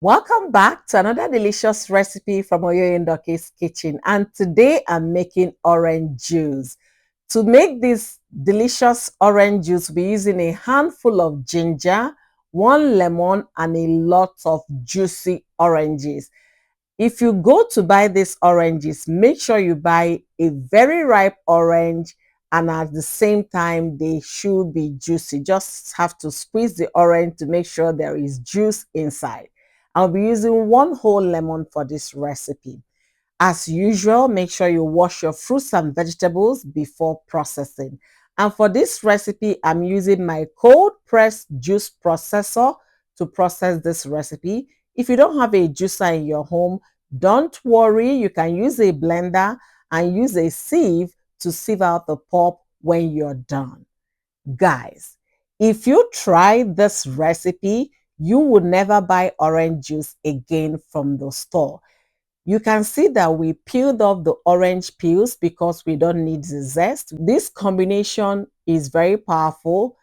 Welcome back to another delicious recipe from Oyo Indoke's kitchen. And today I'm making orange juice. To make this delicious orange juice, we're using a handful of ginger, one lemon, and a lot of juicy oranges. If you go to buy these oranges, make sure you buy a very ripe orange, and at the same time they should be juicy. Just have to squeeze the orange to make sure there is juice inside. I'll be using one whole lemon for this recipe. As usual, make sure you wash your fruits and vegetables before processing. And for this recipe, I'm using my cold pressed juice processor to process this recipe. If you don't have a juicer in your home, don't worry. You can use a blender and use a sieve to sieve out the pulp when you're done. Guys, if you try this recipe, you would never buy orange juice again from the store. You can see that we peeled off the orange peels because we don't need the zest. This combination is very powerful.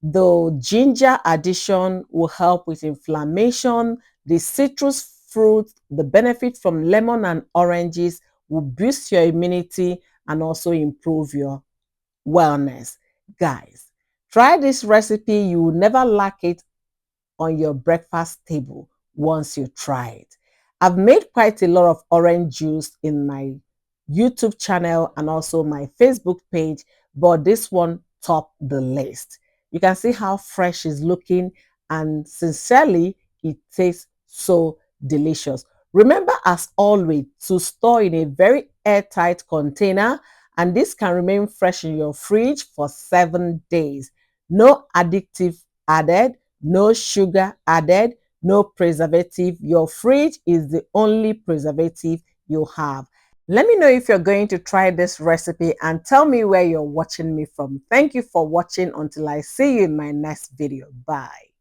The ginger addition will help with inflammation. The citrus fruit, the benefit from lemon and oranges will boost your immunity and also improve your wellness. Guys, try this recipe. You will never lack it on your breakfast table once you try it. I've made quite a lot of orange juice in my YouTube channel and also my Facebook page, but this one topped the list. You can see how fresh it's looking, and sincerely, it tastes so delicious. Remember, as always, to store in a very airtight container, and this can remain fresh in your fridge for 7 days. No addictive added, no sugar added, no preservative. Your fridge is the only preservative you have. Let me know if you're going to try this recipe and tell me where you're watching me from. Thank you for watching. Until I see you in my next video. Bye.